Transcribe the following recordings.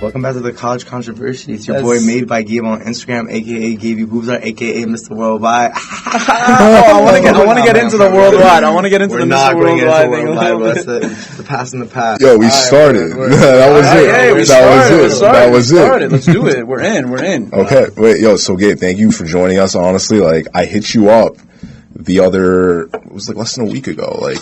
Welcome back to the College Controversy. It's your boy Made by Gabe on Instagram, aka Gabe Yaghoobzar, aka Mr. Worldwide. I want to get into the worldwide. I want to get into the Mr. Worldwide thing. That's the past in the past. Yo, we started. That was it. That was it. Let's do it. We're in. Okay, wait, yo. So Gabe, thank you for joining us. Honestly, like I hit you up it was like less than a week ago. Like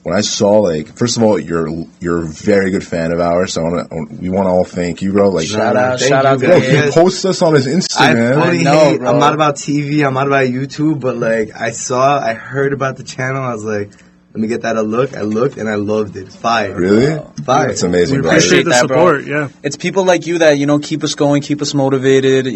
when I saw, like, first of all, you're a very good fan of ours, so we want to all thank you, bro. Like shout out, bro. He posts us on his Instagram. I know, bro. I'm not about TV. I'm not about YouTube, but like I heard about the channel. I was like, let me get that a look. I looked and I loved it. It's fire. Really? Fire. It's amazing. We appreciate the support. Yeah, it's people like you that keep us going, keep us motivated.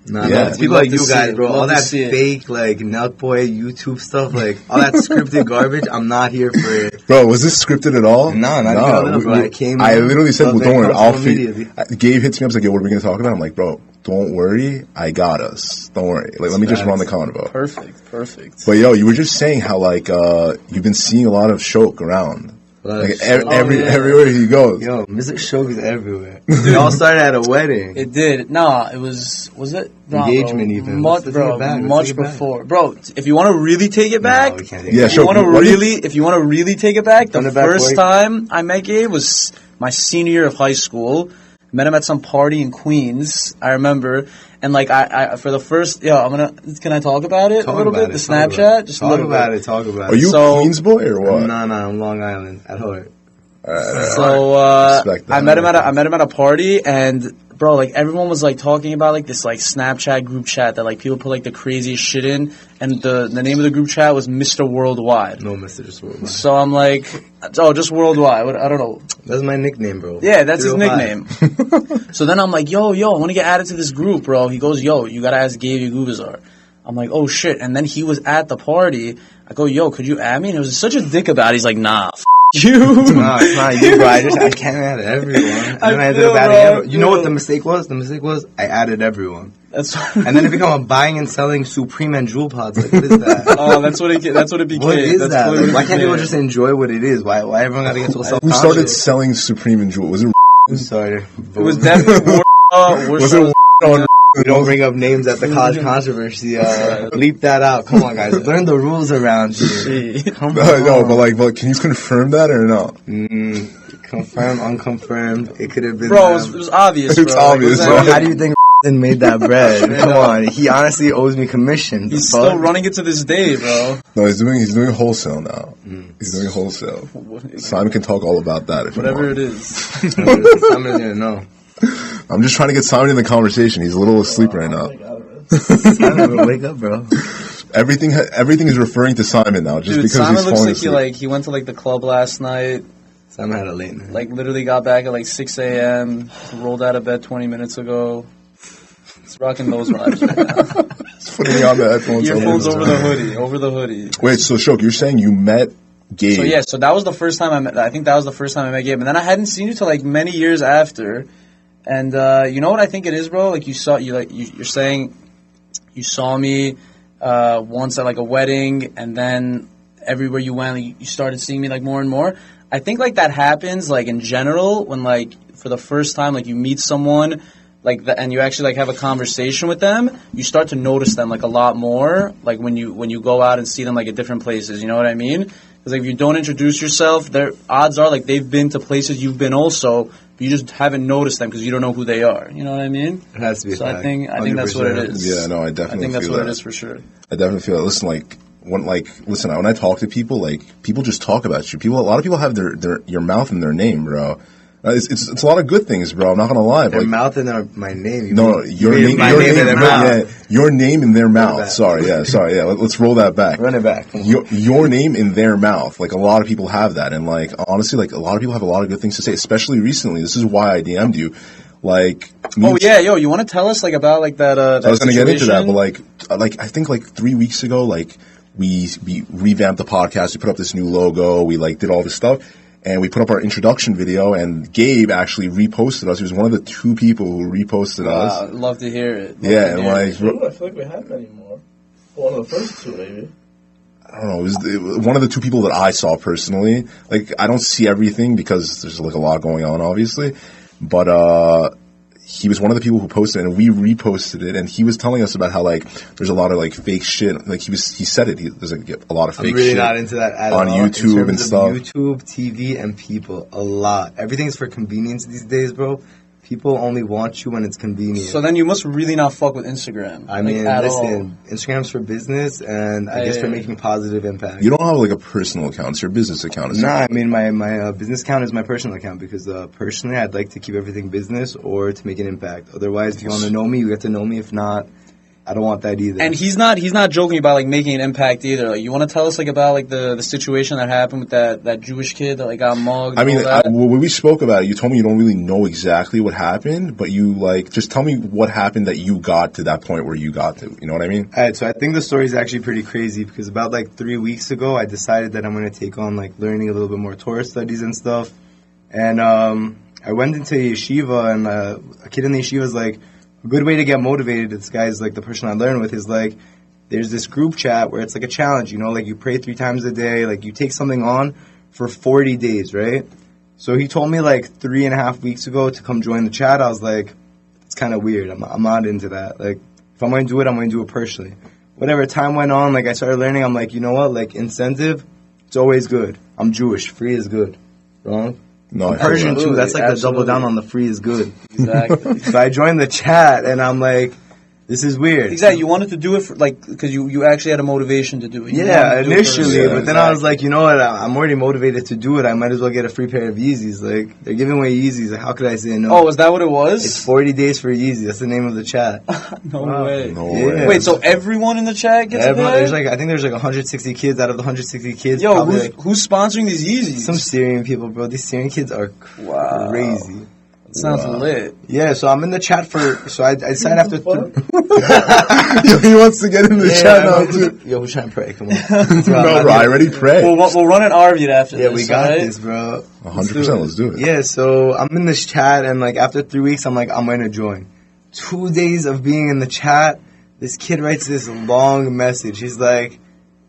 It's people like you guys, bro. All that fake, like, Nut Boy YouTube stuff, like, all that scripted garbage, I'm not here for it. Bro, was this scripted at all? No, not even a little, bro. I literally said, well, don't worry, I'll figure. Gabe hits me up, like, yo, what are we going to talk about? I'm like, bro, don't worry, I got us. Don't worry. Like, let me just run the convo. Perfect. But, yo, you were just saying how, like, you've been seeing a lot of Shok around. Like everywhere he goes. Yo, Mr. Shok is everywhere. It all started at a wedding. It did. No, it was it? Engagement even. Much before. Bro, if you want to really take it back, we can't take it back. If you want to really take it back, the first time I met Gabe was my senior year of high school. Met him at some party in Queens, I remember. And, like, I for the first, can I talk about it a little bit? The Snapchat? Just a little bit. Talk about it. Are you a Queens boy or what? No, I'm Long Island, at heart. So, I met him at a party, and, bro, like, everyone was, like, talking about, like, this, like, Snapchat group chat that, like, people put, like, the craziest shit in, and the name of the group chat was Mr. Worldwide. No, Mr. Just Worldwide. So I'm like, just Worldwide. I don't know. That's my nickname, bro. Yeah, that's his nickname. So then I'm like, yo, I want to get added to this group, bro. He goes, yo, you gotta ask Gabe Yaghoobzar. I'm like, oh, shit. And then he was at the party. I go, yo, could you add me? And it was such a dick about it. He's like, nah, you. No, it's not you, bro. I can't add everyone. And then I ended up adding everyone. You know what the mistake was? The mistake was I added everyone. And then it became a buying and selling Supreme and Jewel pods. Like, what is that? Oh, that's what it became. What is that? Like, why can't people just enjoy what it is? Why everyone got to get so self-conscious? Who started selling Supreme and Jewel? Was it? Who started? It was definitely Was it on? We don't bring up names at the College Controversy. Leap that out. Come on, guys. Learn the rules around here. Come on. No, but can you confirm that or not? Confirmed, unconfirmed. It could have been. Bro, it was obvious. It's obvious. Bro, how do you think made that bread? Come on. He honestly owes me commission. He's still running it to this day, bro. No, he's doing wholesale now. He's doing wholesale. Simon can talk all about that if whatever you want. It is. Simon didn't know. I'm just trying to get Simon in the conversation. He's a little asleep right now. Simon, wake up, bro. Everything is referring to Simon now, just because Simon he's falling asleep. Simon looks like he went to like the club last night. Simon had a late night. Like literally got back at like 6 a.m. Rolled out of bed 20 minutes ago. He's rocking those vibes right now. He's putting on the headphones. Earphones over the hoodie. Wait, so Shok, you're saying you met Gabe? So that was the first time I met. I think that was the first time I met Gabe, and then I hadn't seen you till like many years after. And you know what I think it is, bro? Like you're saying you saw me once at like a wedding, and then everywhere you went, like, you started seeing me like more and more. I think like that happens like in general when like for the first time like you meet someone like and you actually like have a conversation with them, you start to notice them like a lot more like when you go out and see them like at different places. You know what I mean? Because like if you don't introduce yourself, their odds are like they've been to places you've been also, but you just haven't noticed them because you don't know who they are. You know what I mean? It has to be. So I think that's what it is. Yeah, no, I definitely. I think that's feel what that. it is for sure. I definitely feel that. Listen, when I talk to people, like people just talk about you. A lot of people have your mouth in their name, bro. It's a lot of good things, bro. I'm not gonna lie. Their mouth in my name. Your name in their mouth. Yeah, your name in their mouth. Sorry. Let's roll that back. Run it back. Your name in their mouth. Like a lot of people have that, and like honestly, like a lot of people have a lot of good things to say. Especially recently. This is why I DM'd you. Like, you want to tell us like about like that? I was gonna get into that, but like I think like 3 weeks ago, like we revamped the podcast. We put up this new logo. We like did all this stuff. And we put up our introduction video, and Gabe actually reposted us. He was one of the 2 people who reposted us. I'd love to hear it. And like, I feel like we have anymore. One of the first 2, maybe. I don't know. It was one of the 2 people that I saw personally. Like, I don't see everything because there's like a lot going on, obviously. But he was one of the people who posted it, and we reposted it, and he was telling us about how like there's a lot of like fake shit. Like he said it. There's like a lot of fake shit. I'm really not into that at on all. YouTube and stuff. YouTube, TV, and people. A lot. Everything's for convenience these days, bro. People only want you when it's convenient. So then you must really not fuck with Instagram. I mean, listen, Instagram's for business, and I guess for making positive impact. You don't have like a personal account; it's your business account. Nah, I mean my business account is my personal account because personally, I'd like to keep everything business or to make an impact. Otherwise, if you want to know me, you get to know me. If not, I don't want that either. And he's not joking about like making an impact either. Like, you want to tell us like about like the situation that happened with that Jewish kid that like got mugged? I mean, when we spoke about it, you told me you don't really know exactly what happened, but you like just tell me what happened that you got to that point where you got to. You know what I mean? All right, so I think the story is actually pretty crazy because about like 3 weeks ago, I decided that I'm going to take on like learning a little bit more Torah studies and stuff. And I went into yeshiva, and a kid in the yeshiva is like, a good way to get motivated, this guy's like the person I learn with, is like, there's this group chat where it's like a challenge, you know, like you pray 3 times a day, like you take something on for 40 days, right? So he told me like 3.5 weeks ago to come join the chat. I was like, it's kind of weird. I'm not into that. Like, if I'm going to do it, I'm going to do it personally. Whatever, time went on, like I started learning, I'm like, you know what, like incentive, it's always good. I'm Jewish, free is good. Wrong? No, I'm Persian too. That's like the double down on the free is good. Exactly. So I joined the chat, and I'm like, this is weird. Exactly. You wanted to do it for like because you actually had a motivation to do it. Yeah, initially, but then I was like, you know what? I'm already motivated to do it. I might as well get a free pair of Yeezys. Like, they're giving away Yeezys. Like, how could I say no? Oh, is that what it was? It's 40 days for Yeezy. That's the name of the chat. No way. No way. Wait, so everyone in the chat gets it? I think there's like 160 kids. Out of the 160 kids, yo, who's sponsoring these Yeezys? Some Syrian people, bro. These Syrian kids are crazy. Sounds lit. Yeah, so I'm in the chat so I decided after... He wants to get in the chat now, too. Yo, we're trying to pray, come on. No, bro, I already prayed. We'll run an Arvid after this. Yeah, we got this, bro. 100%, let's do it. Yeah, so I'm in this chat, and like after 3 weeks, I'm like, I'm going to join. 2 days of being in the chat, this kid writes this long message. He's like,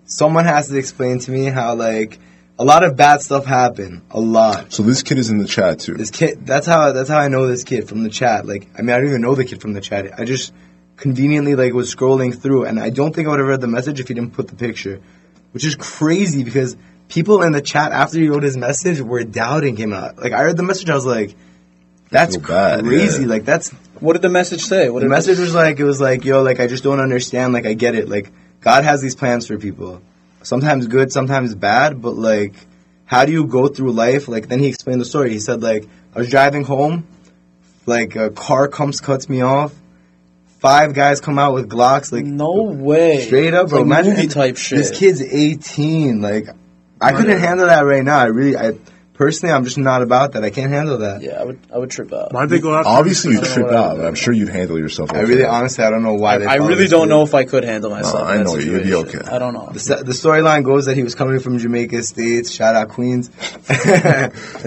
someone has to explain to me how, like, a lot of bad stuff happened. A lot. So this kid is in the chat too. This kid, that's how I know this kid from the chat. Like, I mean, I don't even know the kid from the chat. I just conveniently like was scrolling through, and I don't think I would have read the message if he didn't put the picture, which is crazy because people in the chat after he wrote his message were doubting him. Like, I read the message, I was like, that's crazy. Yeah. Like, that's... What did the message say? The message was like, it was like, yo, like, I just don't understand. Like, I get it. Like, God has these plans for people. Sometimes good, sometimes bad, but, like, how do you go through life? Like, then he explained the story. He said, like, I was driving home, like, a car cuts me off, 5 guys come out with Glocks, like... No way. Straight up, bro. Like movie type shit. This kid's 18, like, I couldn't handle that right now. Personally, I'm just not about that. I can't handle that. Yeah, I would trip out. Why'd they go after Obviously, you trip out, but I'm sure you'd handle yourself okay. Honestly, I don't know why I really don't know if I could handle myself. I know you'd be okay. I don't know. The storyline goes that he was coming from Jamaica States. Shout out Queens.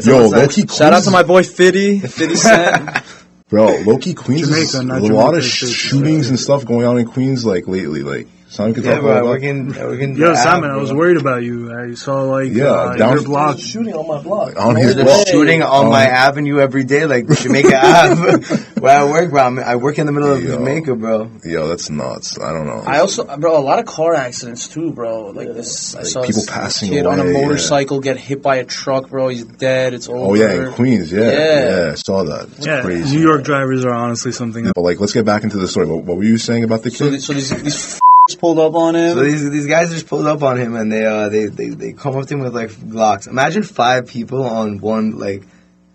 Yo, low-key Queens. Shout out to my boy Fiddy. 50 Cent. Bro, low-key Queens is a Jamaica, lot of shootings and stuff going on in Queens, like, lately, like... Simon can talk about that. Yo, Simon, I was worried about you. I saw, like, your blog. Shooting on my block. On his block. Shooting on my avenue every day, like Jamaica Ave. Where I work, bro. I work in the middle of Jamaica, bro. Yo, that's nuts. I don't know. I also, bro, a lot of car accidents, too, bro. Like, this, I saw people this passing kid away, on a motorcycle get hit by a truck, bro. He's dead. It's over. Oh, yeah, in Queens, yeah. I saw that. It's crazy. New York drivers are honestly something. But, like, let's get back into the story. What were you saying about the kid? So these pulled up on him. So these guys just pulled up on him, and they come up to him with like Glocks. Imagine 5 people on one like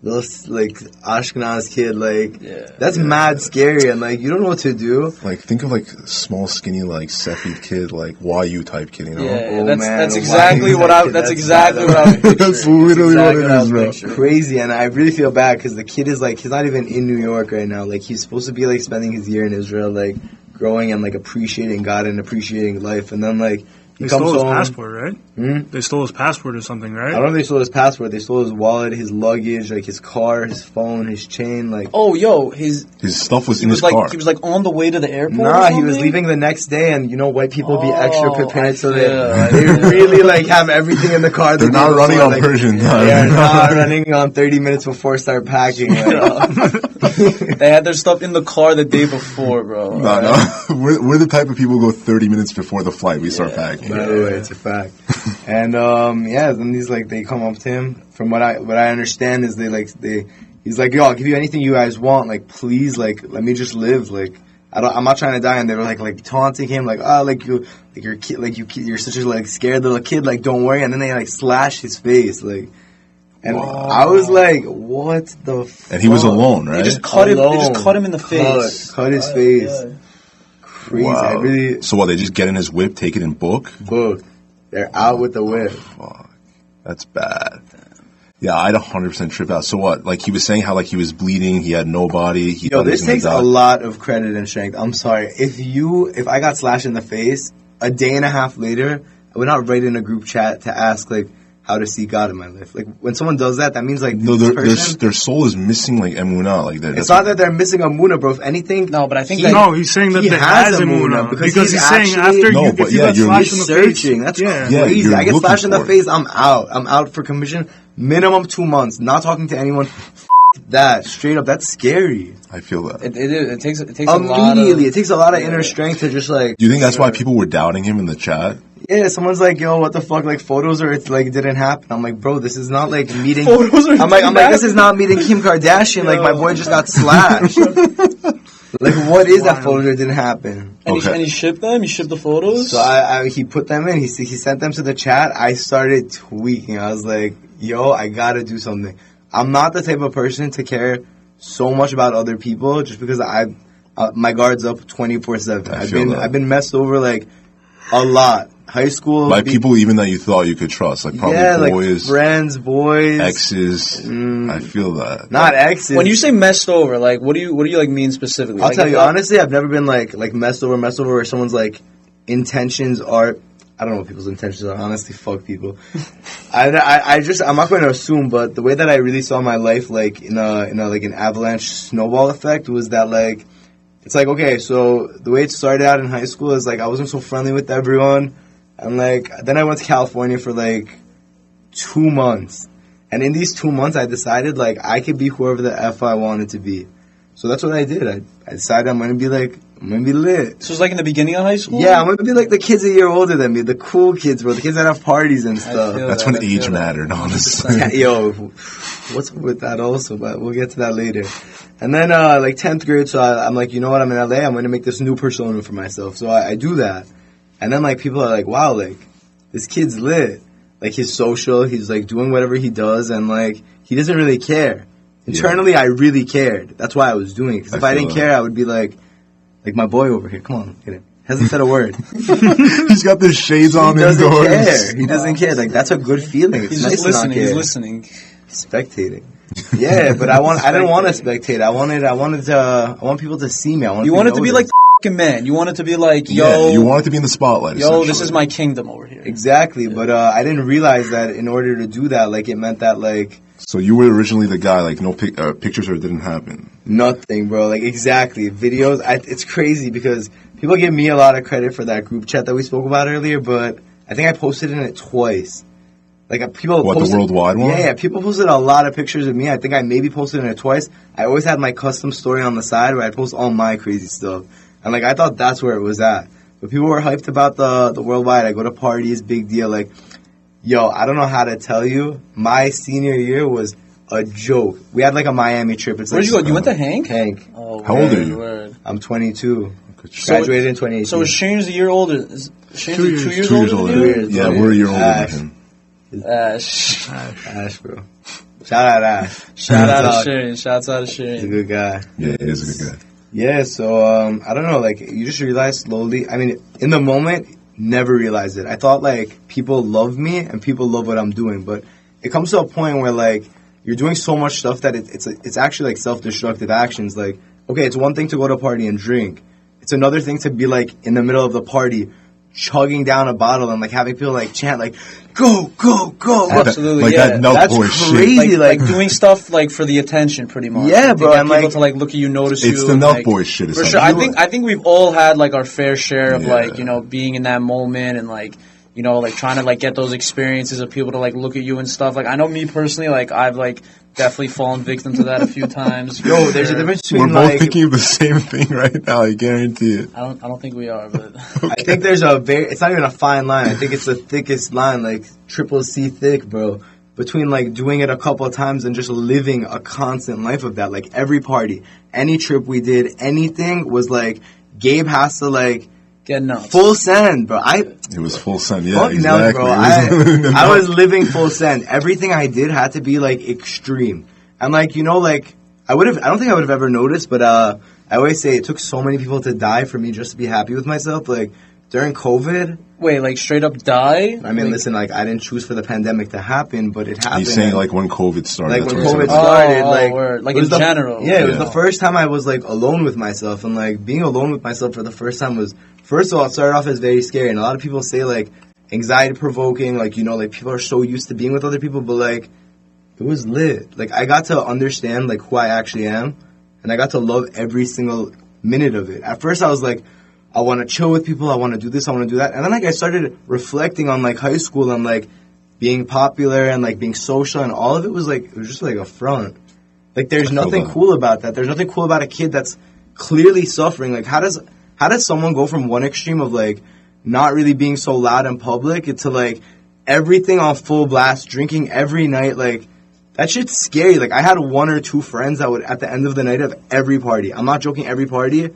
little like Ashkenaz kid. Like that's mad scary, and like you don't know what to do. Like think of like small, skinny, like Sefid kid, like YU type kid. You know? Yeah, that's exactly what I. That's exactly what I would picture. That's literally what it is, bro. Crazy, and I really feel bad because the kid is like he's not even in New York right now. Like he's supposed to be like spending his year in Israel, like growing and like appreciating God and appreciating life, and then like he comes home. They stole his passport, right? They stole his passport or something, right? I don't know if they stole his passport. They stole his wallet, his luggage, like his car, his phone, his chain. Like his stuff was in his car. He was like on the way to the airport. Nah, he was leaving the next day, and you know, white people be extra prepared, so they really like have everything in the car. They're not running on Persian. They're not running on 30 minutes before start packing. They had their stuff in the car the day before, bro. No. We're the type of people who go 30 minutes before the flight. We start packing. By the way, it's a fact. And then these like they come up to him. From what I understand is he's like, yo, I'll give you anything you guys want. Like, please, like, let me just live. Like, I'm not trying to die. And they were like taunting him, like, oh, like you're kid, like you're such a like scared little kid. Like, don't worry. And then they like slash his face, like. And wow. I was like, what the fuck? And he was alone, right? They just cut him in the face. Cut his face. Yeah. Crazy. Wow. So what, they just get in his whip, take it and book? Book. They're out with the whip. Fuck. That's bad. Yeah, I'd 100% trip out. So what? Like, he was saying how, like, he was bleeding, he had nobody. This takes a lot of credit and strength. I'm sorry. If I got slashed in the face, a day and a half later, I would not write in a group chat to ask, like, how to seek God in my life. Like, when someone does that, that means, like, no, their soul is missing, like, emunah. Like, it's not that they're missing emunah, bro. If anything... No, but I think he's saying that he has emunah. Because he's saying after you get slashed in the face... That's crazy. I get slashed in the face, I'm out. I'm out for commission. Minimum 2 months. Not talking to anyone. That. Straight up. That's scary. I feel that. It takes a lot of... It takes a lot of inner strength to just, like... Do you think that's why people were doubting him in the chat? Yeah, someone's like, yo, what the fuck, like, photos or it's like, it didn't happen. I'm like, bro, this is not like meeting... I'm like, this is not meeting Kim Kardashian. Like, my boy just got slashed. Like, what is that photo that didn't happen? And he shipped them? He shipped the photos? So he put them in. He sent them to the chat. I started tweaking. I was like, yo, I gotta do something. I'm not the type of person to care so much about other people just because my guard's up 24/7. I've been messed over, like, a lot. High school. By people even that you thought you could trust. Like, probably boys. Like friends, boys. Exes. I feel that. Not exes. When you say messed over, like, what do you like mean specifically? I'll tell you, honestly, I've never been, like messed over where someone's, like, intentions are... I don't know what people's intentions are. Honestly, fuck people. I'm not going to assume, but the way that I really saw my life, like, in an avalanche snowball effect was that, like, it's like, okay, so the way it started out in high school is, like, I wasn't so friendly with everyone. And, like, then I went to California for, like, 2 months. And in these 2 months, I decided, like, I could be whoever the F I wanted to be. So that's what I did. I decided I'm going to be lit. So it's like in the beginning of high school? Yeah, I'm going to be like the kids a year older than me. The cool kids, bro. The kids that have parties and stuff. That's when age mattered, honestly. Yo, what's up with that also? But we'll get to that later. And then, like, 10th grade, so I'm like, you know what? I'm in LA. I'm going to make this new persona for myself. So I do that. And then, like, people are like, wow, like, this kid's lit. Like, he's social. He's, like, doing whatever he does. And, like, he doesn't really care. Internally, I really cared. That's why I was doing it. Because if I didn't care, I would be like my boy over here. Come on, get it. Hasn't said a word. He's got the shades on indoors. He doesn't care. He doesn't care. Like, that's a good feeling. It's nice to not care. He's listening. Spectating. Yeah, but I didn't want to spectate. I want people to see me. You wanted to be like the f***ing man. You wanted to be like, yo. Yeah, you wanted to be in the spotlight. Yo, this is my kingdom over here. Exactly, but I didn't realize that in order to do that, like, it meant that, like. So you were originally the guy, like, no pictures or it didn't happen? Nothing, bro. Like, exactly. Videos, it's crazy because people give me a lot of credit for that group chat that we spoke about earlier, but I think I posted in it twice. Like, people posted... the worldwide one? Yeah, people posted a lot of pictures of me. I think I maybe posted in it twice. I always had my custom story on the side where I post all my crazy stuff. And, like, I thought that's where it was at. But people were hyped about the worldwide. I go to parties, big deal, like... Yo, I don't know how to tell you. My senior year was a joke. We had like a Miami trip. Where'd you go? You went to Hank? Hank. Oh, how old are you? I'm 22. Graduated in 2018. So is Shane's a year older? Is Shane 2 years older? 2 years. Yeah, we're a year older than him. Ash, bro. Shout out Ash. Shout out to Shane. Shouts out to Shane. He's a good guy. Yeah, he is a good guy. Yeah, so I don't know. Like, you just realize slowly. I mean, in the moment. Never realized it. I thought, like, people love me and people love what I'm doing, but it comes to a point where, like, you're doing so much stuff that it's actually, like, self-destructive actions. Like, okay, it's one thing to go to a party and drink. It's another thing to be, like, in the middle of the party, chugging down a bottle and, like, having people, like, chant, like, go, go, go. Absolutely, like, yeah. that milk That's boy crazy. shit. Like, doing stuff, like, for the attention, pretty much. Yeah, bro. And, people to, like, look at you, notice you. It's the milk boy shit. For sure. I think we've all had, like, our fair share of, like, you know, being in that moment and, like, you know, like, trying to, like, get those experiences of people to, like, look at you and stuff. Like, I know me personally, like, I've, like, definitely fallen victim to that a few times. Yo, there's a difference between We're both thinking of the same thing right now. I guarantee it. I don't think we are, but I think there's it's not even a fine line. I think it's the thickest line, like triple C thick, bro. Between like doing it a couple of times and just living a constant life of that. Like every party, any trip we did, anything was like Gabe has to like get nuts. Full send, bro. It was full send, yeah, fuck exactly. Nelly, bro. I was living full send. Everything I did had to be like extreme. And like, you know, like I don't think I would have ever noticed, but I always say it took so many people to die for me just to be happy with myself. Like during COVID. Wait, like straight up die? I mean, listen, like I didn't choose for the pandemic to happen, but it happened. He's saying like when COVID started. Like when COVID started, like in general. Yeah, it was the first time I was like alone with myself, and like being alone with myself for the first time was, first of all, it started off as very scary, and a lot of people say like anxiety provoking, like, you know, like people are so used to being with other people, but like it was lit. Like I got to understand like who I actually am, and I got to love every single minute of it. At first I was like, I want to chill with people, I want to do this, I want to do that. And then like I started reflecting on like high school and like being popular and like being social, and all of it was like, it was just like a front. Like there's nothing cool about that. There's nothing cool about a kid that's clearly suffering. Like how does someone go from one extreme of like not really being so loud in public to like everything on full blast, drinking every night? Like that shit's scary. Like I had one or two friends that would at the end of the night of every party, I'm not joking, every party,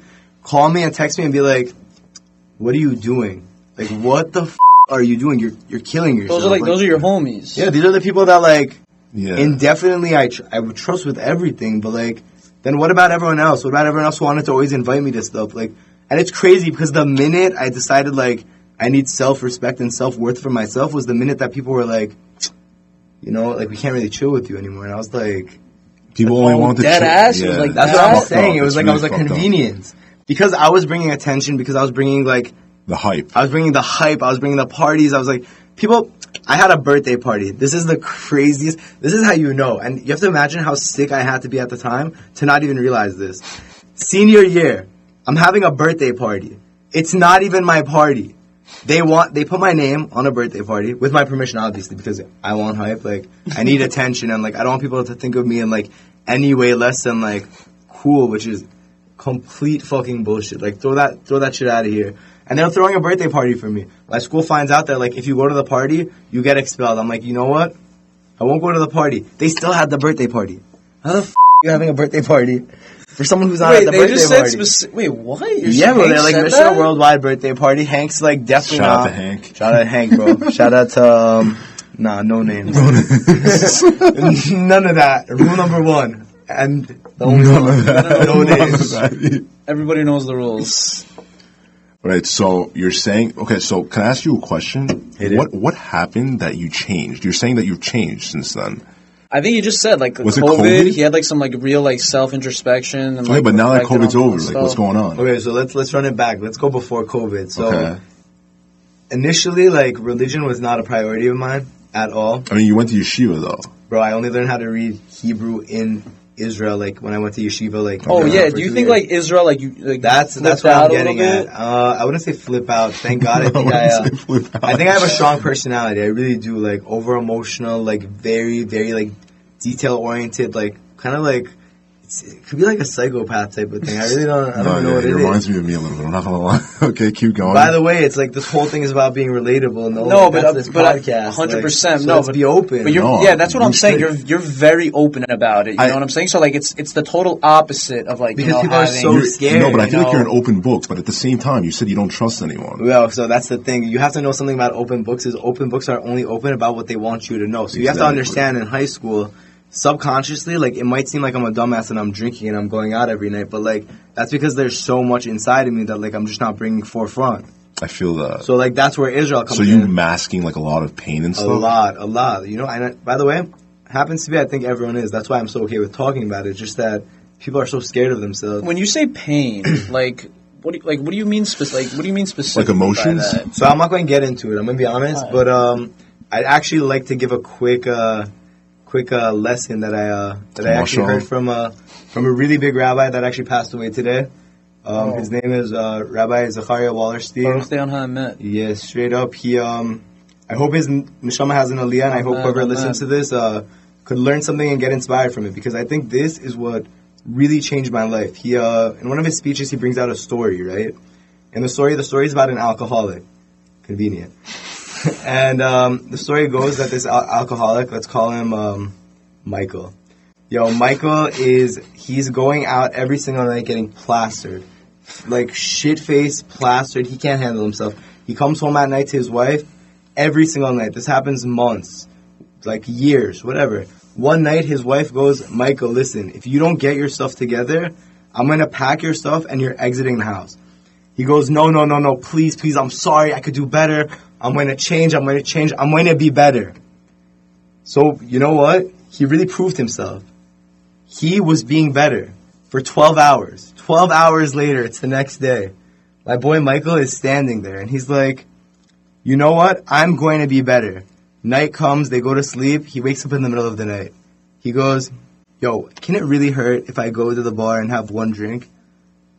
call me and text me and be like, what are you doing? Like, what the are you doing? You're killing yourself. Those are your homies. Yeah, these are the people that, like, indefinitely I would trust with everything, but, like, then what about everyone else? What about everyone else who wanted to always invite me to stuff? Like, and it's crazy because the minute I decided, like, I need self-respect and self-worth for myself was the minute that people were like, you know, like, we can't really chill with you anymore. And I was like... People only wanted to dead chill. ass? Yeah. Like that's what I was saying. It was like really I was a convenience. Because I was bringing attention, because I was bringing, like... The hype. I was bringing the hype. I was bringing the parties. I was like, people... I had a birthday party. This is the craziest... This is how you know. And you have to imagine how sick I had to be at the time to not even realize this. Senior year, I'm having a birthday party. It's not even my party. They put my name on a birthday party, with my permission, obviously, because I want hype. Like, I need attention, and, like, I don't want people to think of me in, like, any way less than, like, cool, which is complete fucking bullshit. Like, throw that shit out of here. And they're throwing a birthday party for me. My school finds out that, like, if you go to the party, you get expelled. I'm like, you know what? I won't go to the party. They still had the birthday party. How the f*** are you having a birthday party for someone who's not at the birthday party? Wait, what? Yeah, bro, they're like, Mr. Worldwide birthday party. Hank's like, definitely Shout out not. to Hank. Shout out to Hank, bro. Shout out to, no names. None of that. Rule number one. And the only one. No names. Everybody knows the rules. Right, so you're saying, okay, so can I ask you a question? What happened that you changed? You're saying that you've changed since then. I think you just said, like, was COVID, it COVID? He had, like, some, like, real, like, self-introspection. And, Okay, but now that COVID's over, like, what's going on? Okay, so let's run it back. Let's go before COVID. So, initially, like, religion was not a priority of mine at all. I mean, you went to yeshiva, though. Bro, I only learned how to read Hebrew in Israel, like, when I went to yeshiva, like... Oh, yeah, do you think, like, Israel, like, you... Like, that's what I'm getting at. I wouldn't say flip out. Thank God. I think I think I have a strong personality. I really do. Like, over-emotional, like, very, very, like, detail-oriented, like, kind of like... It could be like a psychopath type of thing. I really don't know what it is. It reminds me of me a little bit. I'm not gonna lie. Okay, keep going. By the way, it's like this whole thing is about being relatable. But this podcast. 100%. So let's be open. But that's what I'm saying. You're very open about it. You know what I'm saying? So like it's the total opposite of like, because people are so scared. No, but I feel like you're an open book. But at the same time, you said you don't trust anyone. Well, so that's the thing. You have to know something about open books. Is open books are only open about what they want you to know. So you have to understand in high school. Subconsciously, like, it might seem like I'm a dumbass and I'm drinking and I'm going out every night, but, like, that's because there's so much inside of me that, like, I'm just not bringing forefront. I feel that. So, like, that's where Israel comes in. So you masking, like, a lot of pain and stuff? A lot. You know, and by the way, happens to be, I think everyone is. That's why I'm so okay with talking about it. It's just that people are so scared of themselves. When you say pain, like... What do you mean specifically? Like emotions? By that? So I'm not going to get into it. I'm going to be honest, but I'd actually like to give a quick lesson that I actually heard from a really big rabbi that actually passed away today. His name is Rabbi Zachariah Wallerstein. Stay on how I met. Yes, straight up. He I hope his neshama has an aliyah, and I hope whoever listens to this could learn something and get inspired from it, because I think this is what really changed my life. He in one of his speeches, he brings out a story, right? And the story is about an alcoholic. Convenient. And the story goes that this alcoholic, let's call him Michael. Michael he's going out every single night getting plastered. Like shit-faced, plastered. He can't handle himself. He comes home at night to his wife every single night. This happens months, like years, whatever. One night his wife goes, Michael, listen, if you don't get your stuff together, I'm going to pack your stuff and you're exiting the house. He goes, no, please, I'm sorry, I could do better. I'm going to change, I'm going to be better. So, you know what? He really proved himself. He was being better for 12 hours. 12 hours later, it's the next day. My boy Michael is standing there, and he's like, you know what? I'm going to be better. Night comes, they go to sleep. He wakes up in the middle of the night. He goes, can it really hurt if I go to the bar and have one drink?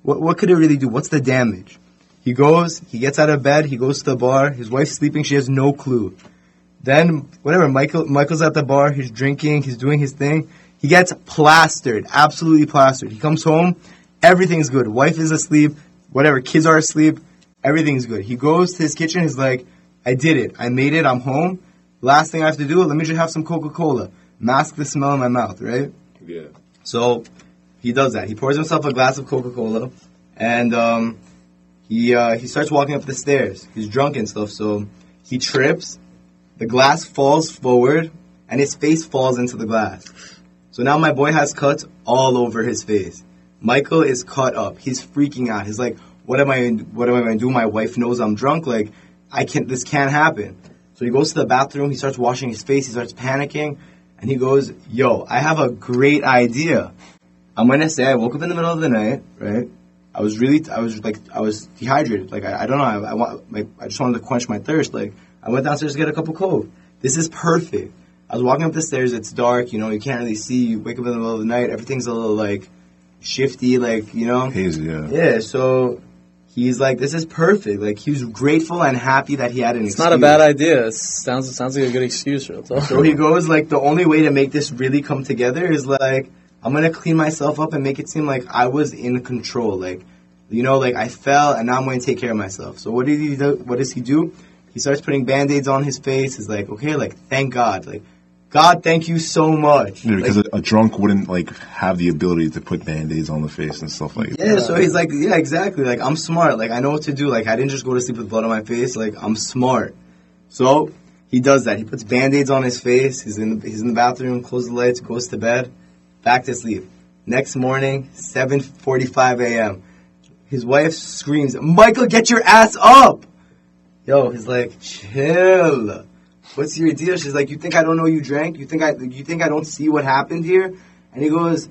What could it really do? What's the damage? He goes, he gets out of bed, he goes to the bar. His wife's sleeping, she has no clue. Then, whatever, Michael's at the bar, he's drinking, he's doing his thing. He gets plastered, absolutely plastered. He comes home, everything's good. Wife is asleep, whatever, kids are asleep, everything's good. He goes to his kitchen, he's like, I did it, I made it, I'm home. Last thing I have to do, let me just have some Coca-Cola. Mask the smell in my mouth, right? Yeah. So, he does that. He pours himself a glass of Coca-Cola, and he starts walking up the stairs. He's drunk and stuff, so he trips. The glass falls forward, and his face falls into the glass. So now my boy has cuts all over his face. Michael is cut up. He's freaking out. He's like, what am I going to do? My wife knows I'm drunk. Like, this can't happen. So he goes to the bathroom. He starts washing his face. He starts panicking. And he goes, I have a great idea. I'm going to say I woke up in the middle of the night, right? I was dehydrated. Like, I don't know. I just wanted to quench my thirst. Like, I went downstairs to get a cup of Coke. This is perfect. I was walking up the stairs. It's dark. You can't really see. You wake up in the middle of the night. Everything's a little, like, shifty, hazy, yeah. Yeah, so he's like, this is perfect. Like, he was grateful and happy that he had an excuse. It's not a bad idea. It sounds like a good excuse. So he goes, like, the only way to make this really come together is, like, I'm going to clean myself up and make it seem like I was in control. Like, I fell and now I'm going to take care of myself. So what does he do? He starts putting Band-Aids on his face. He's like, okay, like, thank God. Like, God, thank you so much. Yeah, because a drunk wouldn't, like, have the ability to put Band-Aids on the face and stuff like that. Yeah, so he's like, yeah, exactly. Like, I'm smart. Like, I know what to do. Like, I didn't just go to sleep with blood on my face. Like, I'm smart. So he does that. He puts Band-Aids on his face. He's in the bathroom, closes the lights, goes to bed, back to sleep. Next morning, 7:45 a.m. His wife screams, Michael, get your ass up! He's like, chill. What's your deal? She's like, you think I don't know you drank? You think I don't see what happened here? And he goes,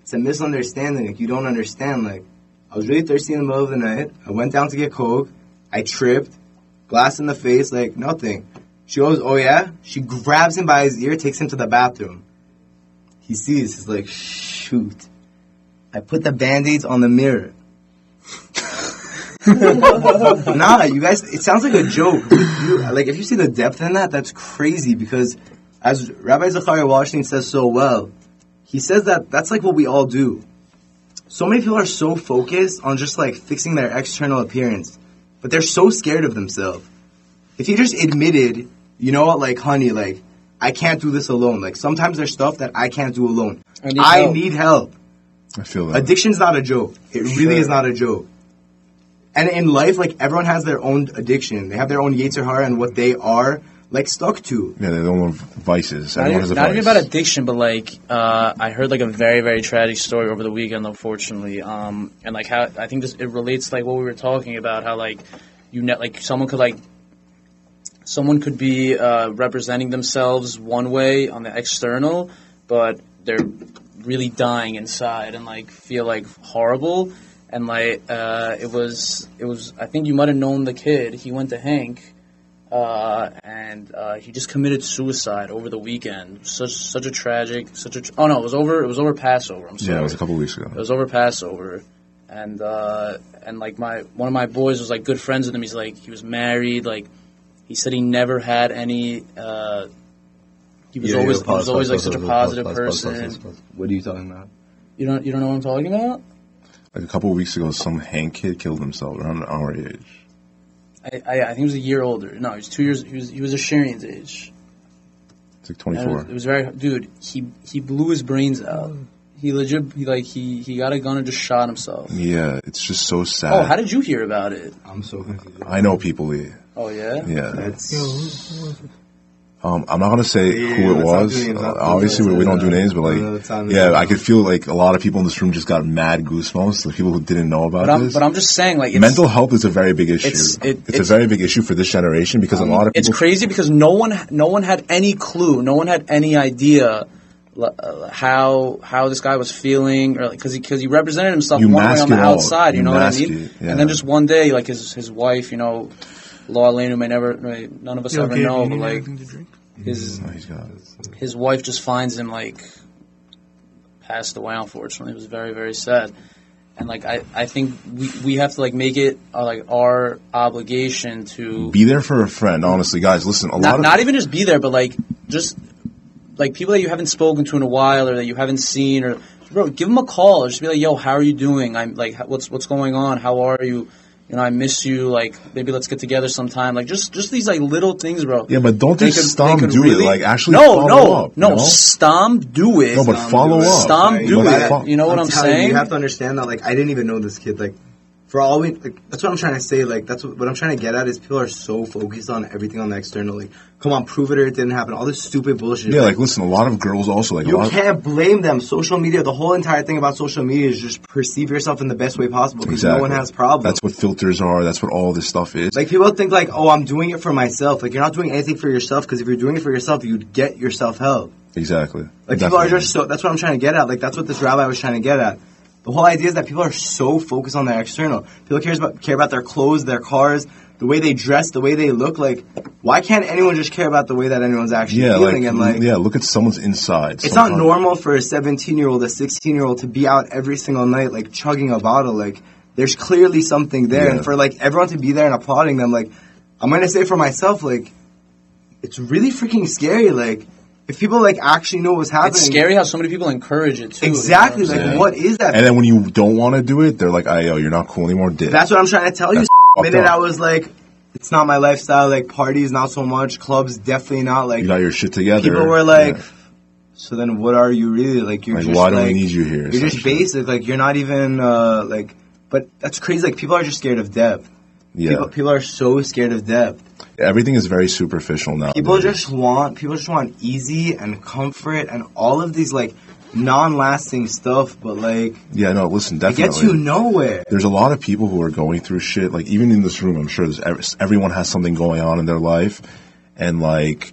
it's a misunderstanding. Like, you don't understand. Like, I was really thirsty in the middle of the night. I went down to get Coke. I tripped. Glass in the face, like, nothing. She goes, oh yeah? She grabs him by his ear, takes him to the bathroom. He sees, he's like, shoot. I put the Band-Aids on the mirror. Nah, you guys, it sounds like a joke. Like, if you see the depth in that, that's crazy, because as Rabbi Zachariah Washington says so well, he says that that's like what we all do. So many people are so focused on just, like, fixing their external appearance, but they're so scared of themselves. If you just admitted, you know what, like, honey, like, I can't do this alone. Like, sometimes there's stuff that I can't do alone. I need help. I feel that. Addiction's not a joke. It really is not a joke. And in life, like, everyone has their own addiction. They have their own Yetzer Hara and what they are, like, stuck to. Yeah, they don't have vices. Everyone has a vice. Not even about addiction, but, like, I heard, like, a very, very tragic story over the weekend, unfortunately. And, like, how I think it relates to, like, what we were talking about, how, like, someone could be representing themselves one way on the external, but they're really dying inside and, like, feel, like, horrible. And, like, it was. I think you might have known the kid. He went to Hank, and he just committed suicide over the weekend. Such a tragic. Oh no, it was over Passover. I'm sorry. Yeah, it was a couple of weeks ago. It was over Passover, and like one of my boys was, like, good friends with him. He's like, he was married. Like, he said he never had any He was always like such a positive person. What are you talking about? You don't know what I'm talking about? Like a couple of weeks ago, some Hank kid killed himself around our age. I think he was a year older. No, he was 2 years. He was a Sharian's age. It's like 24. It was very, dude. He blew his brains out. He legit, he got a gun and just shot himself. Yeah, it's just so sad. Oh, how did you hear about it? I'm so confused. I know people, Lee. Oh yeah. Yeah. I'm not gonna say who it was. Obviously, we don't do names, but I could feel like a lot of people in this room just got mad goosebumps. Like people who didn't know about this. But I'm just saying, like, mental health is a very big issue. It's a very big issue for this generation because a lot of people. It's crazy because no one had any clue. No one had any idea how this guy was feeling, or because he represented himself one way on the outside. You know what I mean? Yeah. And then just one day, like his wife, Law Lane, who none of us ever know, but like his wife just finds him like passed away. Unfortunately, it was very, very sad. And like I think we have to like make it our obligation to be there for a friend. Honestly, guys, listen. Not even just be there, but like just like people that you haven't spoken to in a while or that you haven't seen, or bro, give them a call or just be like, yo, how are you doing? I'm like, what's going on? How are you? I miss you. Like, maybe let's get together sometime. Like, just these like little things, bro. Yeah, but don't just stomp do really, it. Like, actually, no, stomp do it. No, but follow up. Stomp do it. You know what I'm saying? You have to understand that. Like, I didn't even know this kid. Like, for all we, like, that's what I'm trying to say. Like, that's what I'm trying to get at is people are so focused on everything on the external. Like, come on, prove it or it didn't happen. All this stupid bullshit. Yeah, like listen, a lot of girls also like. You can't blame them. Social media, the whole entire thing about social media is just perceive yourself in the best way possible because no one has problems. That's what filters are. That's what all this stuff is. Like people think like, oh, I'm doing it for myself. Like you're not doing anything for yourself because if you're doing it for yourself, you'd get yourself help. Exactly. Like people are just so. That's what I'm trying to get at. Like that's what this rabbi was trying to get at. The whole idea is that people are so focused on their external. People care about their clothes, their cars, the way they dress, the way they look. Like, why can't anyone just care about the way that anyone's actually feeling? Look at someone's inside. It's not normal for a 17-year-old, a 16-year-old to be out every single night, like, chugging a bottle. Like, there's clearly something there. Yeah. And for, like, everyone to be there and applauding them, like, I'm going to say for myself, like, it's really freaking scary. Like, if people, like, actually know what's happening. It's scary how so many people encourage it, too. Exactly. Like, what is that? And then when you don't want to do it, they're like, yo, you're not cool anymore, dick. That's what I'm trying to tell you. The minute I was like, it's not my lifestyle, like, parties, not so much, clubs, definitely not. Like, you got your shit together. People were like, so then what are you really? Like, you're just, why do we need you here? You're just basic. Like, you're not even, like, but that's crazy. Like, people are just scared of depth. Yeah. People are so scared of depth. Everything is very superficial now. People just want easy and comfort and all of these, like, non-lasting stuff, but, like... Yeah, no, listen, definitely. It gets you nowhere. There's a lot of people who are going through shit. Like, even in this room, I'm sure everyone has something going on in their life. And, like,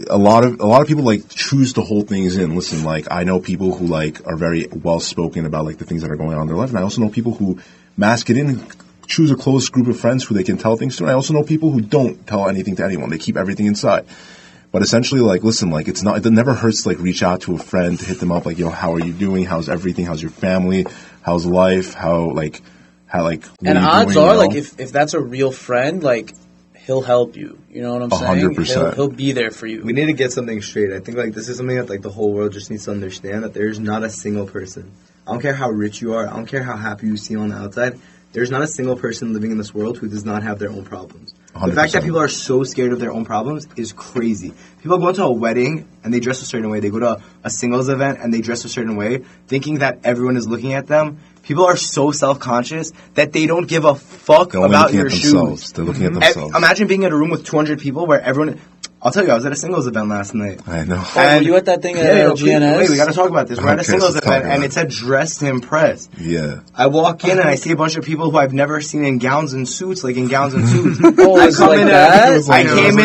a lot of people, like, choose to hold things in. Listen, like, I know people who, like, are very well-spoken about, like, the things that are going on in their life. And I also know people who mask it in and choose a close group of friends who they can tell things to. And I also know people who don't tell anything to anyone. They keep everything inside. But essentially, like, listen, like, it never hurts to, like, reach out to a friend, to hit them up, like, yo, how are you doing? How's everything? How's your family? How's life? What and odds are, like, if that's a real friend, like, he'll help you. You know what I'm saying? 100%. He'll be there for you. We need to get something straight. I think, like, this is something that, like, the whole world just needs to understand, that there's not a single person. I don't care how rich you are. I don't care how happy you seem on the outside. There's not a single person living in this world who does not have their own problems. 100%. The fact that people are so scared of their own problems is crazy. People go to a wedding and they dress a certain way. They go to a singles event and they dress a certain way, thinking that everyone is looking at them. People are so self-conscious that they don't give a fuck about your shoes. They're looking at themselves. Imagine being in a room with 200 people where everyone... I'll tell you, I was at a singles event last night. I know. Were you at that thing at GNS? Wait, we got to talk about this. We're at a singles event, and it said dress to impress. Yeah. I walk in, and I see a bunch of people who I've never seen in gowns and suits, like in gowns and suits. I came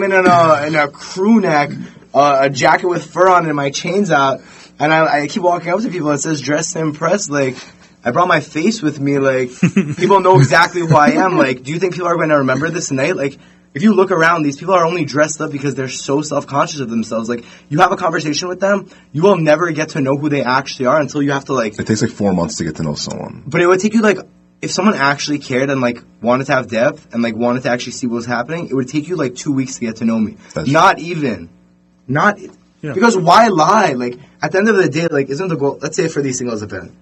in in a crew neck, a jacket with fur on, and my chains out, and I keep walking up to people, and it says dress to impress, like... I brought my face with me, like, people know exactly who I am. Like, do you think people are going to remember this night? Like, if you look around, these people are only dressed up because they're so self-conscious of themselves. Like, you have a conversation with them, you will never get to know who they actually are until you have to, like... It takes, like, 4 months to get to know someone. But it would take you, like... If someone actually cared and, like, wanted to have depth and, like, wanted to actually see what was happening, it would take you, like, 2 weeks to get to know me. Not even. Not because why lie? Like at the end of the day, like isn't the goal? Let's say for these singles event,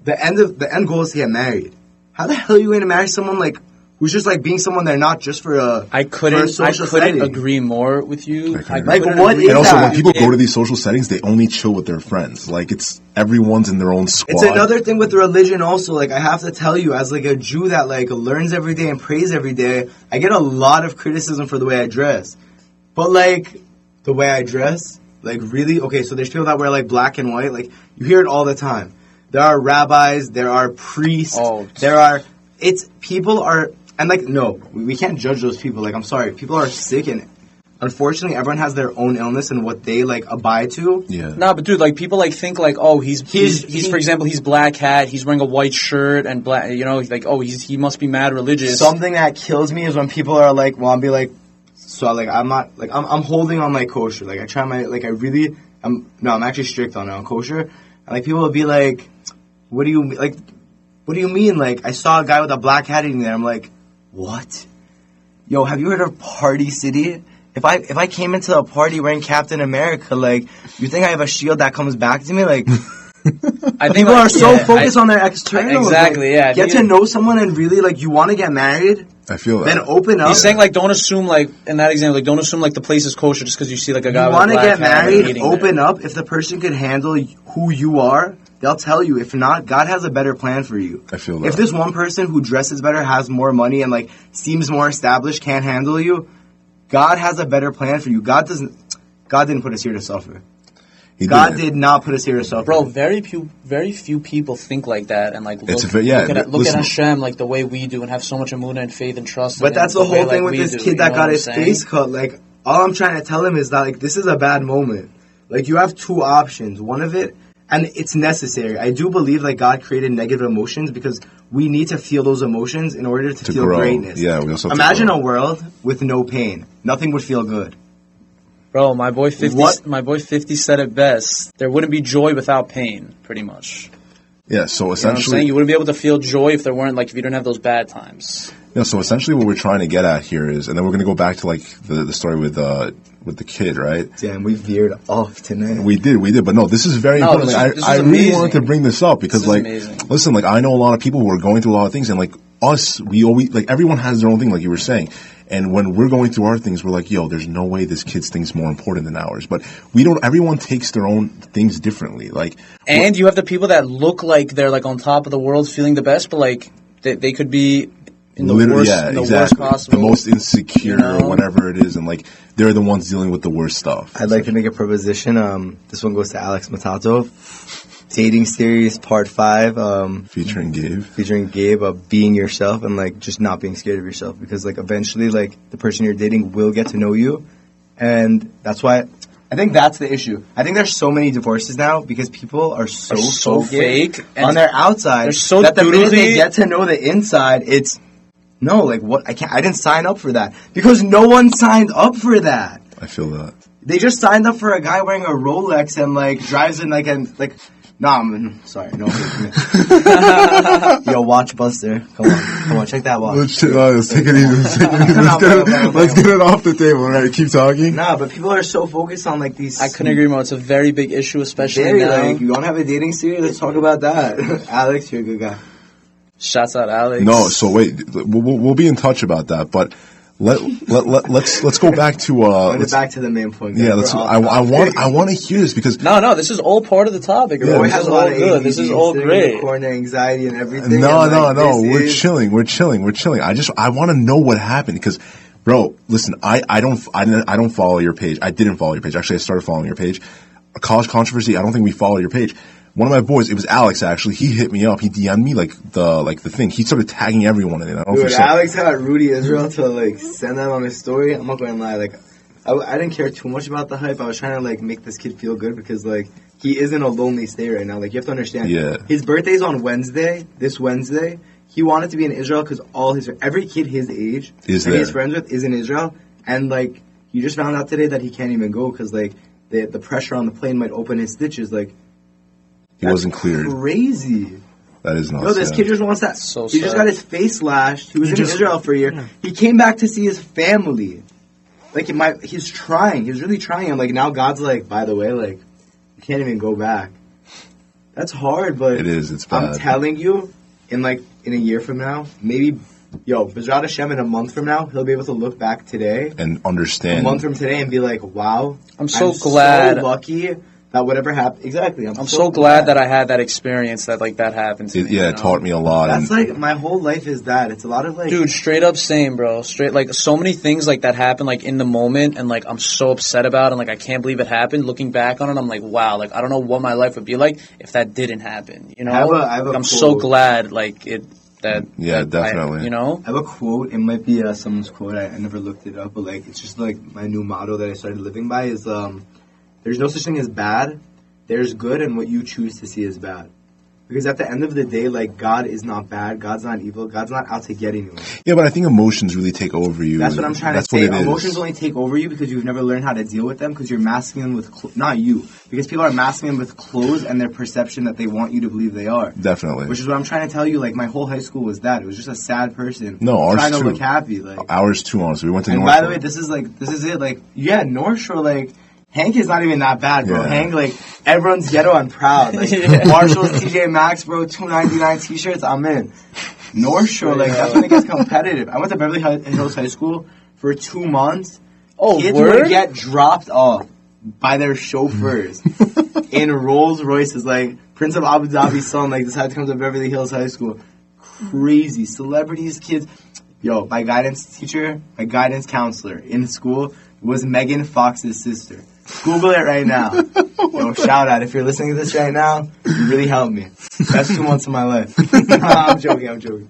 the end goal is to get married. How the hell are you going to marry someone like who's just like being someone they're not just for a? I couldn't agree more with you. Like what is and also that? when people go to these social settings, they only chill with their friends. Like it's everyone's in their own squad. It's another thing with religion also. Like I have to tell you, as like a Jew that like learns every day and prays every day, I get a lot of criticism for the way I dress. But like the way I dress, like really, okay. So there's people that wear like black and white. Like you hear it all the time. There are rabbis, there are priests, people are, and like, no, we can't judge those people. Like, I'm sorry, people are sick, and unfortunately, everyone has their own illness and what they, like, abide to. Yeah. Nah, but dude, like, people, like, think, like, oh, he's for example, he's black hat, he's wearing a white shirt, and black, you know, like, oh, he must be mad religious. Something that kills me is when people are like, well, I'll be like, so, like, I'm not, like, I'm holding on, like, kosher. Like, I try my, like, I'm actually strict on it, on kosher. And, like, people will be like, what do you mean? Like, I saw a guy with a black hat in there. I'm like, what? Yo, have you heard of Party City? If I came into a party wearing Captain America, like, you think I have a shield that comes back to me? Like, I think people are so focused on their external. Exactly, like, get to know someone and really, like, you want to get married? I feel that. Then open up. He's saying, like, don't assume, like, in that example, like, don't assume, like, the place is kosher just because you see, like, a guy with a black hat. You want to get married? Open up. If the person could handle who you are, they'll tell you. If not, God has a better plan for you. I feel that. If this one person who dresses better, has more money, and like seems more established, can't handle you, God has a better plan for you. God didn't put us here to suffer. God did not put us here to suffer. Bro, very few people think like that and like look at Hashem like the way we do and have so much emunah and faith and trust. But that's the whole thing with this kid that got his face cut. Like all I'm trying to tell him is that like this is a bad moment. Like you have two options. One of it. And it's necessary. I do believe that God created negative emotions because we need to feel those emotions in order to feel grow. Greatness. Yeah, we also imagine a world with no pain. Nothing would feel good. Bro, my boy 50 said it best. There wouldn't be joy without pain, pretty much. Yeah, so essentially, you know what I'm saying? You wouldn't be able to feel joy if there weren't if you didn't have those bad times. Yeah, so essentially what we're trying to get at here is, and then we're going to go back to like the story with the kid, right? Damn, we veered off tonight. We did, but no, this is very important. I really wanted to bring this up because listen, like I know a lot of people who are going through a lot of things, and like us, we always like everyone has their own thing, like you were saying. And when we're going through our things, we're like, yo, there's no way this kid's thing's more important than ours. But we don't. Everyone takes their own things differently. And you have the people that look like they're like on top of the world, feeling the best, but like they could be in the worst possible, the most insecure, or whatever it is, and like they're the ones dealing with the worst stuff. I'd like to make a proposition. This one goes to Alex Matato. Dating series part 5, featuring Gabe of being yourself and like just not being scared of yourself, because like eventually like the person you're dating will get to know you, and that's why I think that's the issue. I think there's so many divorces now because people are so fake on their outside that the minute they get to know the inside, it's no, like what I didn't sign up for that, because no one signed up for that. I feel that they just signed up for a guy wearing a Rolex and like drives in like. No, I'm sorry. No. Yo, watch Buster. Come on, check that watch. Let's take it easy. Let's get it off the table, all right? Keep talking. Nah, but people are so focused on like these. I couldn't agree more. It's a very big issue, especially now. Like, you don't have a dating series? Let's talk about that. Alex, you're a good guy. Shouts out, Alex. No, so wait, we'll be in touch about that, but. Let's go back to back to the main point. Yeah, I want to hear this because this is all part of the topic. Yeah, this is all good. This is all great. Corner anxiety and everything. No. We're chilling. I want to know what happened because, bro, listen, I don't follow your page. I didn't follow your page. Actually, I started following your page. A college controversy. I don't think we follow your page. One of my boys, it was Alex actually. He hit me up. He DM'd me the thing. He started tagging everyone in it. Dude, Alex had Rudy Israel to send that on his story. I'm not going to lie. I didn't care too much about the hype. I was trying to make this kid feel good because he is in a lonely state right now. You have to understand. Yeah. His birthday's on Wednesday. This Wednesday, he wanted to be in Israel because every kid his age he's friends with is in Israel, and he just found out today that he can't even go because the pressure on the plane might open his stitches. He wasn't cleared. Crazy. That is nuts. No, this kid just wants that. So he just got his face slashed. He was in Israel for a year. Yeah. He came back to see his family. like he's trying. He's really trying. And like now God's like, by the way, like you can't even go back. That's hard, but it is. It's bad. I'm telling you, in a year from now, maybe, B'ezrat Hashem, in a month from now, he'll be able to look back today and understand a month from today and be like, wow, I'm so glad, so lucky that whatever happened. Exactly. I'm so glad that I had that experience that that happened to me. Yeah, it taught me a lot. That's like my whole life is that. It's a lot of like, dude, straight up same, bro. Straight like so many things like that happen like in the moment, and like I'm so upset about it, and like I can't believe it happened. Looking back on it, I'm like, wow, like I don't know what my life would be like if that didn't happen. You know, I'm so glad like it. Yeah, definitely. I have a quote. It might be someone's quote. I never looked it up, but like it's just like my new motto that I started living by is there's no such thing as bad. There's good, and what you choose to see as bad. Because at the end of the day, like, God is not bad. God's not evil. God's not out to get anyone. Yeah, but I think emotions really take over you. That's what I'm trying to say. Emotions only take over you because you've never learned how to deal with them, because you're masking them with not you. Because people are masking them with clothes and their perception that they want you to believe they are. Definitely. Which is what I'm trying to tell you. Like, my whole high school was that. It was just a sad person. No, ours trying too. to look happy. Like, ours too, honestly. We went to North Shore. And by the way, this is it. Like, yeah, North Shore, like, Hank is not even that bad, bro. Yeah. Hank, like, everyone's ghetto and proud. Like, Marshall's, TJ Maxx, bro, $2.99 t-shirts, I'm in. North Shore, like, that's when it gets competitive. I went to Beverly Hills High School for 2 months. Oh, kids word? would get dropped off by their chauffeurs in Rolls Royces. Like, Prince of Abu Dhabi's son, like, decided to come to Beverly Hills High School. Crazy. Celebrities, kids. Yo, my guidance teacher, my guidance counselor in school was Megan Fox's sister. Google it right now. Yo, shout out. If you're listening to this right now, you really helped me. Best 2 months of my life. I'm joking.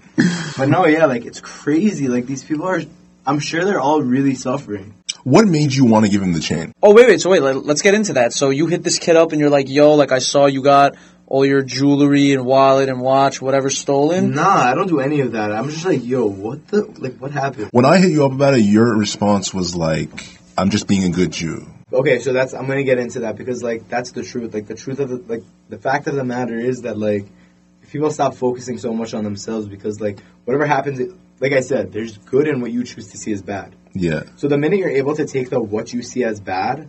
But no, yeah, like, it's crazy. Like, these people are, I'm sure they're all really suffering. What made you want to give him the chain? Oh, wait. So let's get into that. So you hit this kid up and you're like, yo, like, I saw you got all your jewelry and wallet and watch, whatever, stolen? Nah, I don't do any of that. I'm just like, yo, what happened? When I hit you up about it, your response was like, I'm just being a good Jew. Okay, so I'm going to get into that because, like, that's the truth. Like, the truth of the fact of the matter is that, like, if people stop focusing so much on themselves because, like, whatever happens, like I said, there's good in what you choose to see as bad. Yeah. So the minute you're able to take what you see as bad,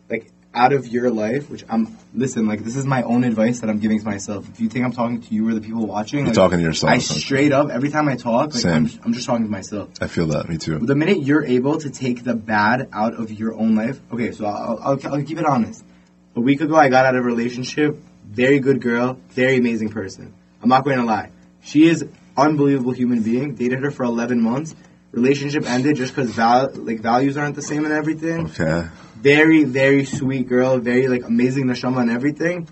like, out of your life, which listen, like, this is my own advice that I'm giving to myself. If you think I'm talking to you or the people watching, you're like, talking to yourself. I straight up, every time I talk, like, I'm just talking to myself. I feel that, me too. The minute you're able to take the bad out of your own life, okay, so I'll keep it honest. A week ago, I got out of a relationship, very good girl, very amazing person. I'm not going to lie. She is unbelievable human being. Dated her for 11 months. Relationship ended just because values aren't the same and everything. Okay. Very, very sweet girl. Very, like, amazing neshama and everything.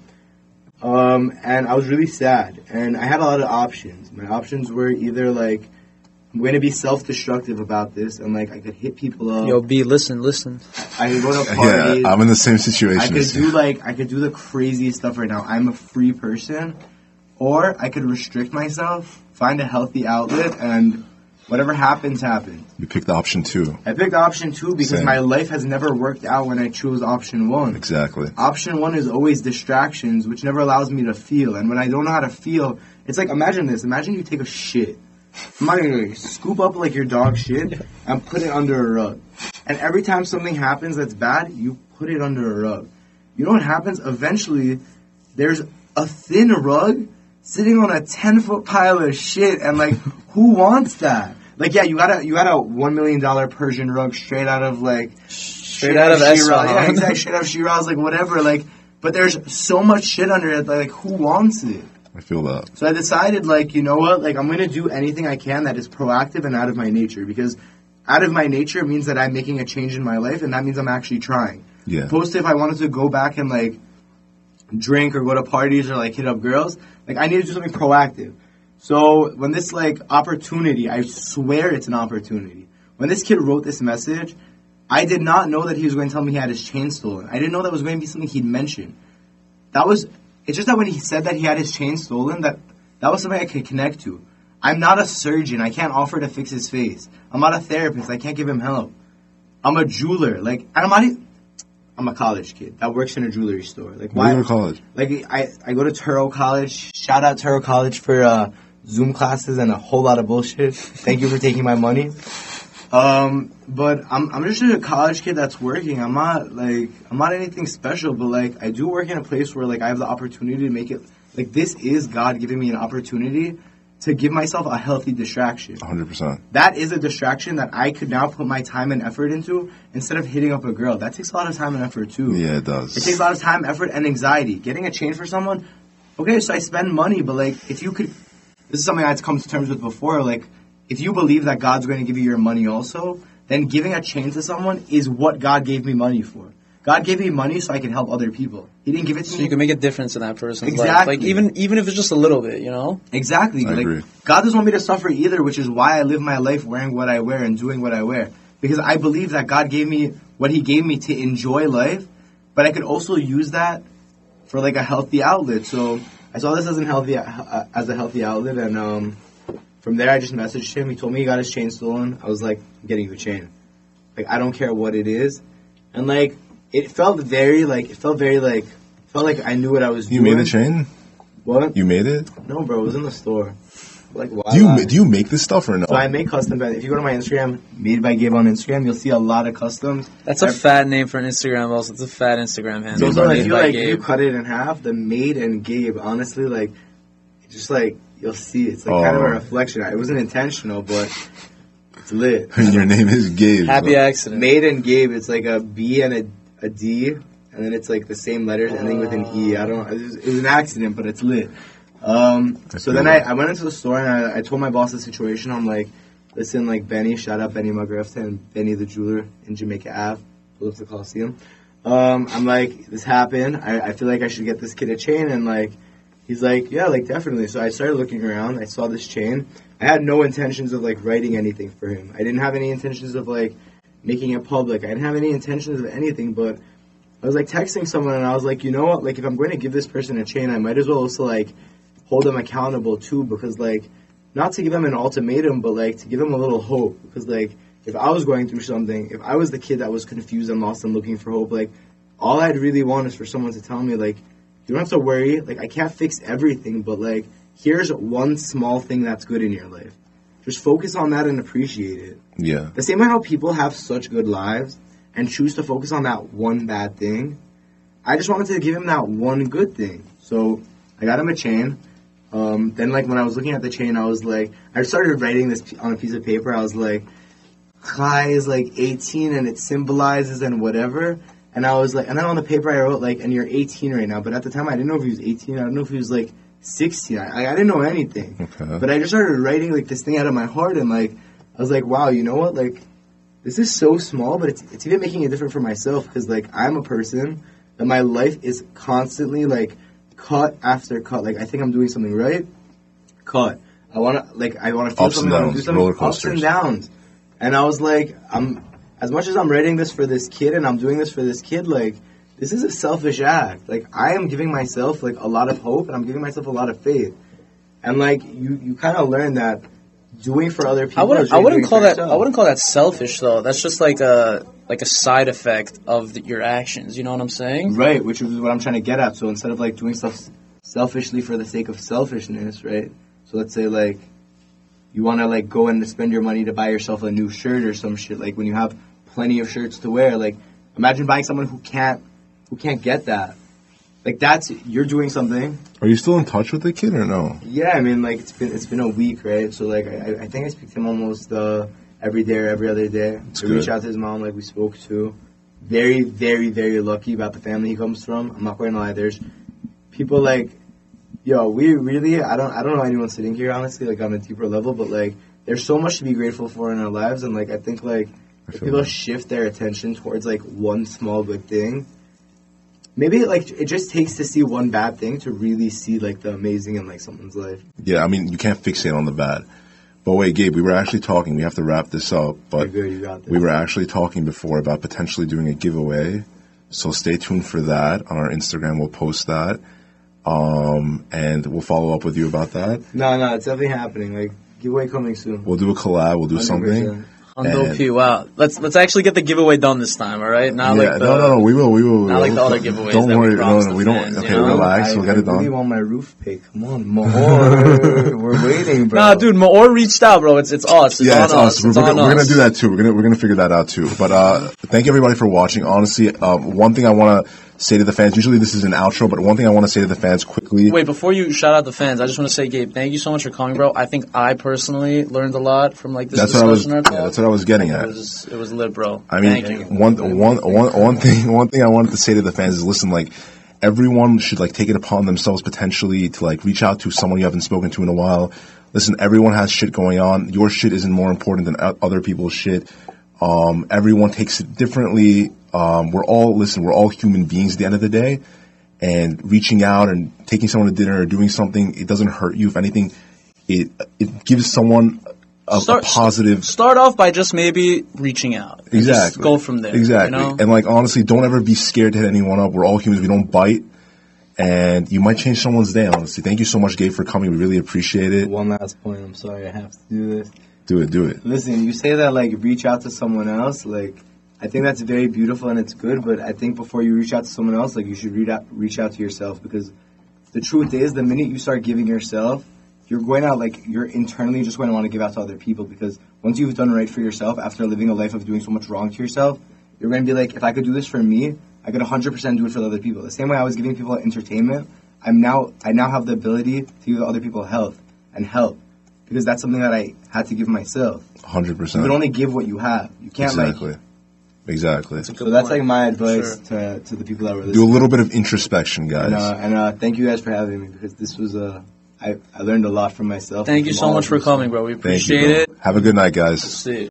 And I was really sad. And I had a lot of options. My options were either, like, I'm going to be self-destructive about this. And, like, I could hit people up. Yo, B, listen. I could go to parties. Yeah, I'm in the same situation. I could do the craziest stuff right now. I'm a free person. Or I could restrict myself, find a healthy outlet, and whatever happens, happens. You picked option 2. I picked option 2 because my life has never worked out when I chose option 1. Exactly. Option 1 is always distractions, which never allows me to feel. And when I don't know how to feel, it's like, imagine this. Imagine you take a shit. I'm not going to scoop up, like, your dog shit and put it under a rug. And every time something happens that's bad, you put it under a rug. You know what happens? Eventually, there's a thin rug sitting on a 10-foot pile of shit, and, like, who wants that? Like, yeah, you got a $1 million Persian rug straight out of, like, straight out of Esra. Yeah, exactly, straight out of Shiraz, like, whatever, like, but there's so much shit under it, like, who wants it? I feel that. So I decided, like, you know what, like, I'm going to do anything I can that is proactive and out of my nature, because out of my nature means that I'm making a change in my life, and that means I'm actually trying. Yeah. Opposed to if I wanted to go back and, like, drink or go to parties or, like, hit up girls, like, I need to do something proactive. So when this, like, opportunity, I swear it's an opportunity. When this kid wrote this message, I did not know that he was going to tell me he had his chain stolen. I didn't know that was going to be something he'd mention. It's just that when he said that he had his chain stolen, that was something I could connect to. I'm not a surgeon. I can't offer to fix his face. I'm not a therapist. I can't give him help. I'm a jeweler. Like, I'm a college kid that works in a jewelry store. Like, why do you go to college? Like, I go to Turo College. Shout out Turo College for Zoom classes and a whole lot of bullshit. Thank you for taking my money. But I'm just a college kid that's working. I'm not anything special, but like I do work in a place where like I have the opportunity to make it. Like this is God giving me an opportunity to give myself a healthy distraction. 100%. That is a distraction that I could now put my time and effort into instead of hitting up a girl. That takes a lot of time and effort too. Yeah, it does. It takes a lot of time, effort, and anxiety. Getting a chain for someone, okay, so I spend money, but like if you could, this is something I'd come to terms with before, like if you believe that God's going to give you your money also, then giving a chain to someone is what God gave me money for. God gave me money so I can help other people. He didn't give it to me. So you can make a difference in that person's life. Exactly. Like even if it's just a little bit, you know? Exactly. I agree. God doesn't want me to suffer either, which is why I live my life wearing what I wear and doing what I wear. Because I believe that God gave me what He gave me to enjoy life, but I could also use that for like a healthy outlet. So I saw this as a healthy outlet, and from there I just messaged him. He told me he got his chain stolen. I was like, I'm getting you a chain. Like I don't care what it is, and like. It felt like I knew what I was doing. You made the chain? What? You made it? No, bro. It was in the store. Like, why? Do you make this stuff or no? So I make custom. If you go to my Instagram, Made by Gabe on Instagram, you'll see a lot of customs. That's a fat name for an Instagram. Also, it's a fat Instagram handle. So if you cut it in half, the Made and Gabe, honestly, like, just like you'll see, it's like kind of a reflection. It wasn't intentional, but. It's lit. Your name is Gabe. Happy accident. Made and Gabe, it's like a B and a D, and then it's like the same letters ending with an E. I don't know. It was an accident, but it's lit. So then I went into the store and I told my boss the situation. I'm like, listen, like Benny, shout out Benny Magrefta and Benny the jeweler in Jamaica Ave, lives the Coliseum. I'm like, this happened. I feel like I should get this kid a chain, and like, he's like, yeah, like definitely. So I started looking around. I saw this chain. I had no intentions of like writing anything for him. I didn't have any intentions of like making it public. I didn't have any intentions of anything, but I was like texting someone and I was like, you know what? Like if I'm going to give this person a chain, I might as well also like hold them accountable too, because like not to give them an ultimatum, but like to give them a little hope. Because like if I was going through something, if I was the kid that was confused and lost and looking for hope, like all I'd really want is for someone to tell me like, you don't have to worry. Like I can't fix everything, but like here's one small thing that's good in your life. Just focus on that and appreciate it. Yeah. The same way how people have such good lives and choose to focus on that one bad thing, I just wanted to give him that one good thing. So I got him a chain. Then like when I was looking at the chain, I was like, I started writing this on a piece of paper. I was like, Chai is like 18 and it symbolizes and whatever. And I was like, and then on the paper I wrote like, and you're 18 right now. But at the time I didn't know if he was 18. I don't know if he was like 16. I didn't know anything. Okay. But I just started writing like this thing out of my heart, and like I was like, wow, you know what? Like this is so small, but it's even making it different for myself, because like I'm a person that my life is constantly like cut after cut. Like I think I'm doing something right, cut. I want to feel Ups something. and I wanna do downs, something, roller ups coasters. and downs. And I was like, as much as I'm writing this for this kid and I'm doing this for this kid, like this is a selfish act. Like I am giving myself like a lot of hope, and I'm giving myself a lot of faith. And like you kind of learn that doing for other people. I wouldn't call that selfish though. That's just like a side effect of your actions. You know what I'm saying? Right, which is what I'm trying to get at. So instead of like doing stuff selfishly for the sake of selfishness, right? So let's say like you want to like go and spend your money to buy yourself a new shirt or some shit. Like when you have plenty of shirts to wear, like imagine buying someone who can't get that. Like you're doing something. Are you still in touch with the kid or no? Yeah, I mean, like it's been a week, right? So like I think I speak to him almost every day or every other day. I reach out to his mom, like we spoke to. Very, very, very lucky about the family he comes from. I'm not going to lie. There's people like, yo, we really I don't know anyone sitting here honestly like on a deeper level, but like there's so much to be grateful for in our lives, and like I think like if people shift their attention towards like one small good thing. Maybe like it just takes to see one bad thing to really see like the amazing in like someone's life. Yeah, I mean you can't fixate on the bad. But wait, Gabe, we were actually talking. We have to wrap this up. But You're good, you got this. We were actually talking before about potentially doing a giveaway. So stay tuned for that. On our Instagram, we'll post that, and we'll follow up with you about that. No, it's definitely happening. Like giveaway coming soon. We'll do a collab. We'll do 100%. something. Hundo P. Wow. Let's actually get the giveaway done this time. All right. Not like the, no. We will. Not like the other giveaways. Don't worry. No, we don't. Fans, okay, relax. We'll get it done. I really want my roof pick. Come on, Mahor. We're waiting, bro. Nah, dude. Mahor reached out, bro. It's us. It's on us. We're gonna do that too. We're gonna figure that out too. But thank everybody for watching. Honestly, one thing I want to say to the fans. Usually this is an outro, but one thing I want to say to the fans quickly. Wait, before you shout out the fans, I just want to say, Gabe, thank you so much for coming, bro. I think I personally learned a lot from like this discussion. That's what I was getting at. It was lit, bro. I mean, one thing I wanted to say to the fans is, listen, like, everyone should like take it upon themselves potentially to like reach out to someone you haven't spoken to in a while. Listen, everyone has shit going on. Your shit isn't more important than other people's shit. Everyone takes it differently. We're all human beings at the end of the day, and reaching out and taking someone to dinner or doing something, it doesn't hurt you. If anything, it gives someone a positive. Start off by just maybe reaching out. Exactly. Just go from there. Exactly. You know? And like, honestly, don't ever be scared to hit anyone up. We're all humans. We don't bite. And you might change someone's day, honestly. Thank you so much, Gabe, for coming. We really appreciate it. One last point. I'm sorry I have to do this. Do it. Listen, you say that, like, reach out to someone else. Like, I think that's very beautiful and it's good, but I think before you reach out to someone else, like, you should reach out to yourself, because the truth is, the minute you start giving yourself, you're going out, like, you're internally just going to want to give out to other people, because once you've done right for yourself, after living a life of doing so much wrong to yourself, you're going to be like, if I could do this for me, I could 100% do it for the other people. The same way I was giving people entertainment, I now have the ability to give other people health and help, because that's something that I had to give myself. 100%. You can only give what you have. You can't Exactly. So that's like my advice to the people that were listening. Do a little bit of introspection, guys. And thank you guys for having me, because this was I learned a lot from myself. Thank you so much for coming, bro. We appreciate it. Have a good night, guys. See you.